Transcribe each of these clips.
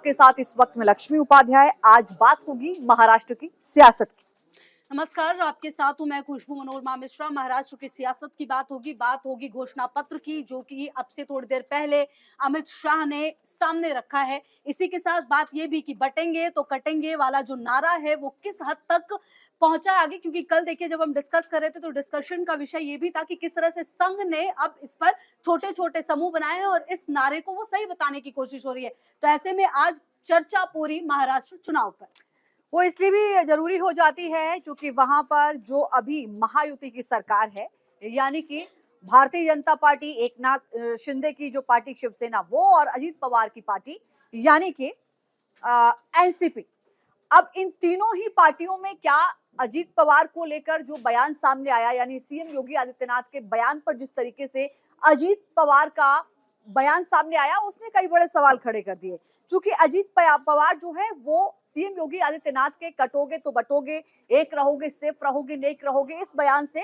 के साथ इस वक्त में लक्ष्मी उपाध्याय। आज बात होगी महाराष्ट्र की सियासत की। नमस्कार, आपके साथ हूं मैं खुशबू मनोरमा मिश्रा। महाराष्ट्र की सियासत की बात होगी घोषणा पत्र की, जो कि अब से थोड़ी देर पहले अमित शाह ने सामने रखा है। इसी के साथ बात ये भी कि बटेंगे तो कटेंगे वाला जो नारा है वो किस हद तक पहुंचा है आगे, क्योंकि कल देखिए जब हम डिस्कस कर रहे थे तो डिस्कशन का विषय ये भी था कि किस तरह से संघ ने अब इस पर छोटे छोटे समूह बनाए हैं और इस नारे को वो सही बताने की कोशिश हो रही है। तो ऐसे में आज चर्चा पूरी महाराष्ट्र चुनाव पर। वो इसलिए भी जरूरी हो जाती है क्योंकि वहां पर जो अभी महायुति की सरकार है, यानी कि भारतीय जनता पार्टी, एकनाथ शिंदे की जो पार्टी शिवसेना वो, और अजीत पवार की पार्टी यानी कि एनसीपी। अब इन तीनों ही पार्टियों में क्या अजीत पवार को लेकर जो बयान सामने आया, यानी सीएम योगी आदित्यनाथ के बयान पर जिस तरीके से अजीत पवार का बयान सामने आया, उसने कई बड़े सवाल खड़े कर दिए। क्योंकि अजीत पवार जो है वो सीएम योगी आदित्यनाथ के कटोगे तो बटोगे, एक रहोगे सिर्फ रहोगे नेक रहोगे, इस बयान से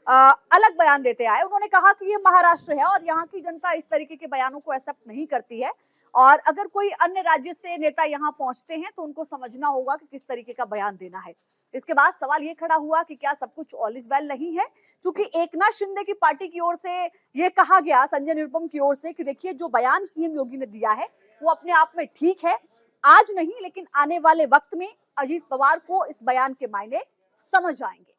अलग बयान देते आए। उन्होंने कहा कि ये महाराष्ट्र है और यहाँ की जनता इस तरीके के बयानों को एक्सेप्ट नहीं करती है, और अगर कोई अन्य राज्य से नेता यहाँ पहुंचते हैं तो उनको समझना होगा कि किस तरीके का बयान देना है। इसके बाद सवाल ये खड़ा हुआ कि क्या सब कुछ ऑल इज वेल नहीं है, क्योंकि एकनाथ शिंदे की पार्टी की ओर से ये कहा गया, संजय निरुपम की ओर से, कि देखिए जो बयान सीएम योगी ने दिया है वो अपने आप में ठीक है, आज नहीं लेकिन आने वाले वक्त में अजीत पवार को इस बयान के मायने समझ आएंगे।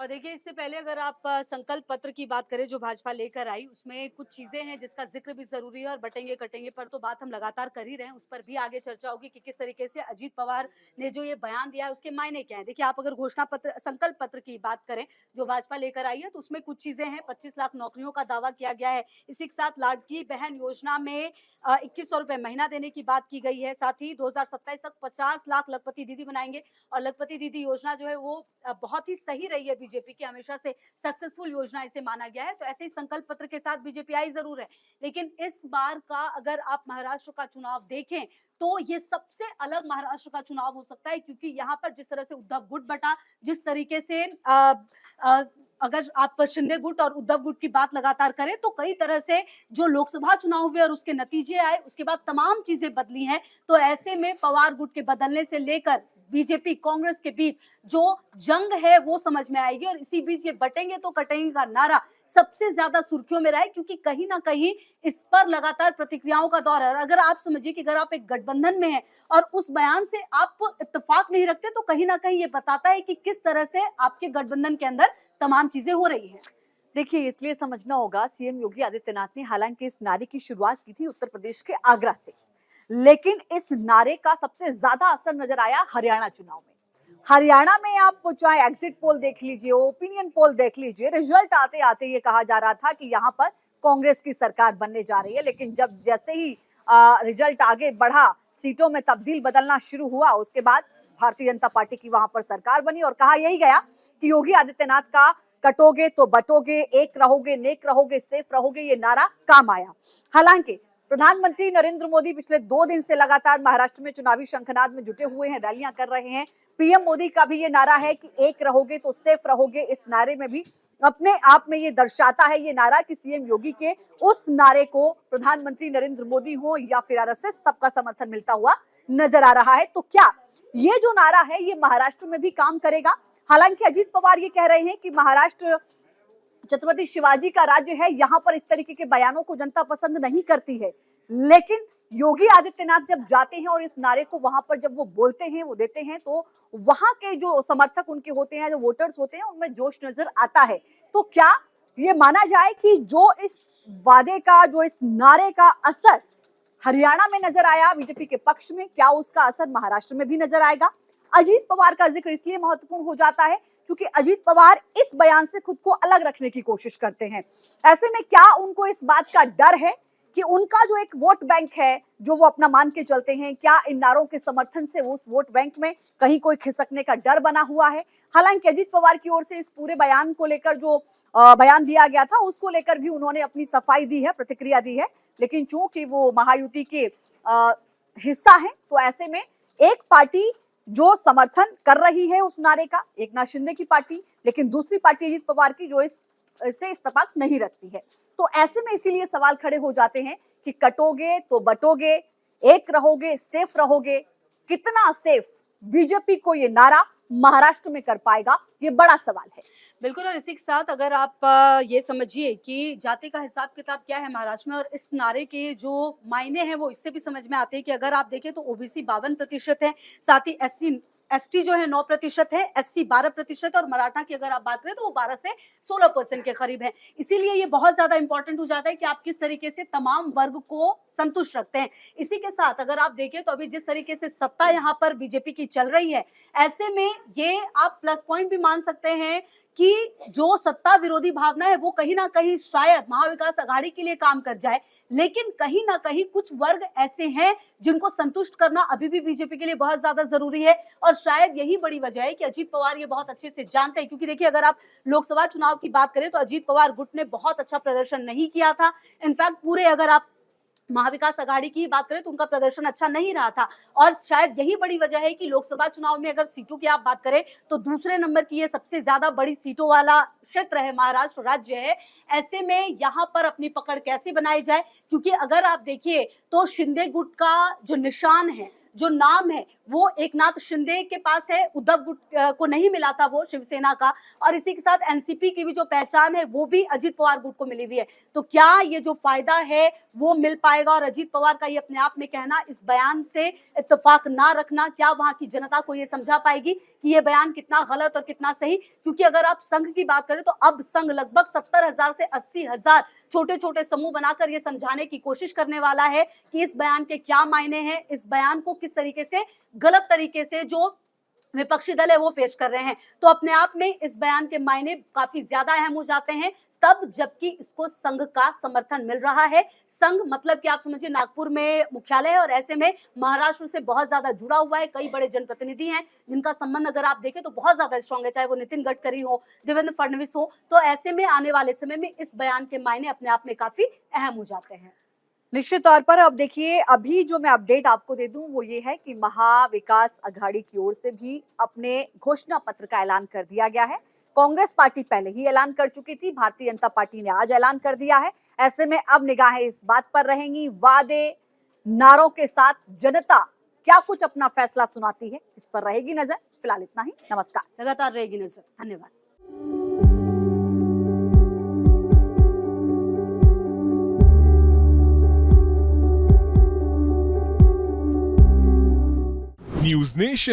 और देखिए इससे पहले अगर आप संकल्प पत्र की बात करें जो भाजपा लेकर आई, उसमें कुछ चीजें हैं जिसका जिक्र भी जरूरी है, और बटेंगे कटेंगे पर तो बात हम लगातार कर ही रहे हैं, उस पर भी आगे चर्चा होगी कि किस तरीके से अजीत पवार ने जो ये बयान दिया है उसके मायने क्या है। देखिए आप अगर घोषणा पत्र संकल्प पत्र की बात करें जो भाजपा लेकर आई है तो उसमें कुछ चीजें हैं। 25 लाख नौकरियों का दावा किया गया है। इसी के साथ लाडकी बहन योजना में 2100 रुपए महीना देने की बात की गई है। साथ ही 2027 तक 50 लाख लखपति दीदी बनाएंगे, और लखपति दीदी योजना जो है वो बहुत ही सही रही है बीजेपी की, हमेशा से सक्सेसफुल योजना इसे माना गया है। तो ऐसे ही संकल्प पत्र के साथ बीजेपी आई जरूर है, लेकिन इस बार का अगर आप महाराष्ट्र का चुनाव देखें तो ये सबसे अलग महाराष्ट्र का चुनाव हो सकता है, क्योंकि यहाँ पर जिस तरह से उद्धव गुट बटा, जिस तरीके से अगर आप शिंदे गुट और उद्धव गुट की बात लगातार करें तो कई तरह से जो लोकसभा चुनाव हुए और उसके नतीजे आए, उसके बाद तमाम चीजें बदली हैं। तो ऐसे में पवार गुट के बदलने से लेकर बीजेपी कांग्रेस के बीच जो जंग है वो समझ में आएगी, और इसी बीच ये बटेंगे तो कटेंगे का नारा सबसे ज्यादा सुर्खियों में रहा है, क्योंकि कहीं ना कहीं इस पर लगातार प्रतिक्रियाओं का दौर है। अगर आप समझिए कि अगर आप एक गठबंधन में हैं और उस बयान से आप इत्तेफाक नहीं रखते तो कहीं ना कहीं ये बताता है कि किस तरह से आपके गठबंधन के अंदर तमाम चीजें हो रही हैं। देखिए इसलिए समझना होगा, सीएम योगी आदित्यनाथ ने हालांकि इस नारे की शुरुआत की थी उत्तर प्रदेश के आगरा से, लेकिन इस नारे का सबसे ज्यादा असर नजर आया हरियाणा चुनाव में। हरियाणा में आप चाहे एग्जिट पोल देख लीजिए, ओपिनियन पोल देख लीजिए, रिजल्ट आते आते ये कहा जा रहा था कि यहाँ पर कांग्रेस की सरकार बनने जा रही है। लेकिन जब जैसे ही रिजल्ट आगे बढ़ा, सीटों में तब्दील बदलना शुरू हुआ, उसके बाद भारतीय जनता पार्टी की वहां पर सरकार बनी, और कहा यही गया कि योगी आदित्यनाथ का कटोगे तो बटोगे, एक रहोगे नेक रहोगे सेफ रहोगे, ये नारा काम आया। हालांकि प्रधानमंत्री नरेंद्र मोदी पिछले 2 दिन से लगातार महाराष्ट्र में चुनावी शंखनाद में जुटे हुए हैं, रैलियां कर रहे हैं। पीएम मोदी का भी ये नारा है कि एक रहोगे तो सेफ रहोगे। इस नारे में भी अपने आप में ये दर्शाता है ये नारा कि सीएम योगी के उस नारे को प्रधानमंत्री नरेंद्र मोदी हो या फिर आरएसएस, सबका समर्थन मिलता हुआ नजर आ रहा है। तो क्या ये जो नारा है ये महाराष्ट्र में भी काम करेगा? हालांकि अजीत पवार ये कह रहे हैं कि महाराष्ट्र छत्रपति शिवाजी का राज्य है, यहाँ पर इस तरीके के बयानों को जनता पसंद नहीं करती है। लेकिन योगी आदित्यनाथ जब जाते हैं और इस नारे को वहां पर जब वो बोलते हैं, वो देते हैं, तो वहां के जो समर्थक उनके होते हैं, जो वोटर्स होते हैं, उनमें जोश नजर आता है। तो क्या ये माना जाए कि जो इस वादे का, जो इस नारे का असर हरियाणा में नजर आया बीजेपी के पक्ष में, क्या उसका असर महाराष्ट्र में भी नजर आएगा? अजीत पवार का जिक्र इसलिए महत्वपूर्ण हो जाता है क्योंकि अजीत पवार इस बयान से खुद को अलग रखने की कोशिश करते हैं। ऐसे में क्या उनको इस बात का डर है कि उनका जो एक वोट बैंक है, जो वो अपना मान के चलते हैं, क्या इन नारों के समर्थन से उस वोट बैंक में कहीं कोई खिसकने का डर बना हुआ है? हालांकि अजीत पवार की ओर से इस पूरे बयान को लेकर जो बयान दिया गया था उसको लेकर भी उन्होंने अपनी सफाई दी है, प्रतिक्रिया दी है, लेकिन चूंकि वो महायुति के हिस्सा है तो ऐसे में एक पार्टी जो समर्थन कर रही है उस नारे का, एकनाथ शिंदे की पार्टी, लेकिन दूसरी पार्टी अजीत पवार की जो इससे इत्तेफाक नहीं रखती है। तो ऐसे में इसीलिए सवाल खड़े हो जाते हैं कि कटोगे तो बटोगे, एक रहोगे सेफ रहोगे, कितना सेफ बीजेपी को ये नारा महाराष्ट्र में कर पाएगा, ये बड़ा सवाल है। बिल्कुल, और इसी के साथ अगर आप ये समझिए कि जाति का हिसाब किताब क्या है महाराष्ट्र में, और इस नारे के जो मायने हैं वो इससे भी समझ में आते हैं कि अगर आप देखें तो ओबीसी 52% है, साथ ही एसटी जो है 9% है, एससी 12% और मराठा की अगर आप बात करें तो वो 12 से 16% के करीब है। इसीलिए ये बहुत ज्यादा इंपॉर्टेंट हो जाता है कि आप किस तरीके से तमाम वर्ग को संतुष्ट रखते हैं। इसी के साथ अगर आप देखें तो अभी जिस तरीके से सत्ता यहाँ पर बीजेपी की चल रही है, ऐसे में ये आप प्लस पॉइंट भी मान सकते हैं कि जो सत्ता विरोधी भावना है वो कहीं ना कहीं शायद महाविकास आघाड़ी के लिए काम कर जाए, लेकिन कहीं ना कहीं कुछ वर्ग ऐसे हैं जिनको संतुष्ट करना अभी भी बीजेपी के लिए बहुत ज्यादा जरूरी है। और शायद यही बड़ी वजह है कि अजीत पवार ये बहुत अच्छे से जानते हैं, क्योंकि देखिए अगर आप लोकसभा चुनाव की बात करें तो अजीत पवार गुट ने बहुत अच्छा प्रदर्शन नहीं किया था। इनफैक्ट पूरे अगर आप महाविकास आघाड़ी की बात करें तो उनका प्रदर्शन अच्छा नहीं रहा था, और शायद यही बड़ी वजह है कि लोकसभा चुनाव में अगर सीटों की आप बात करें तो दूसरे नंबर की ये सबसे ज्यादा बड़ी सीटों वाला क्षेत्र है, महाराष्ट्र राज्य है। ऐसे में यहाँ पर अपनी पकड़ कैसे बनाई जाए, क्योंकि अगर आप देखिए तो शिंदे गुट का जो निशान है, जो नाम है, वो एकनाथ शिंदे के पास है, उद्धव गुट को नहीं मिला था वो शिवसेना का, और इसी के साथ एनसीपी की भी जो पहचान है वो भी अजीत पवार गुट को मिली हुई है। तो क्या ये जो फायदा है वो मिल पाएगा, और अजीत पवार का ये अपने आप में कहना, इस बयान से इत्तेफाक ना रखना, क्या वहां की जनता को ये समझा पाएगी कि ये बयान कितना गलत और कितना सही? क्योंकि अगर आप संघ की बात करें तो अब संघ लगभग 70,000 से 80,000 छोटे छोटे समूह बनाकर ये समझाने की कोशिश करने वाला है कि इस बयान के क्या मायने हैं, इस बयान को किस तरीके से गलत तरीके से जो विपक्षी दल है वो पेश कर रहे हैं। तो अपने आप में इस बयान के मायने काफी ज्यादा अहम हो जाते हैं तब जबकि इसको संघ का समर्थन मिल रहा है। संघ मतलब कि आप समझिए नागपुर में मुख्यालय है, और ऐसे में महाराष्ट्र से बहुत ज्यादा जुड़ा हुआ है। कई बड़े जनप्रतिनिधि हैं जिनका संबंध अगर आप देखें तो बहुत ज्यादा स्ट्रांग है, चाहे वो नितिन गडकरी हो, देवेंद्र फडणवीस हो। तो ऐसे में आने वाले समय में इस बयान के मायने अपने आप में काफी अहम हो जाते हैं। निश्चित तौर पर अब देखिए, अभी जो मैं अपडेट आपको दे दूं वो ये है कि महाविकास आघाड़ी की ओर से भी अपने घोषणा पत्र का ऐलान कर दिया गया है। कांग्रेस पार्टी पहले ही ऐलान कर चुकी थी, भारतीय जनता पार्टी ने आज ऐलान कर दिया है। ऐसे में अब निगाहें इस बात पर रहेंगी, वादे नारों के साथ जनता क्या कुछ अपना फैसला सुनाती है, इस पर रहेगी नजर। फिलहाल इतना ही, नमस्कार। लगातार रहेगी नजर। धन्यवाद। News nation.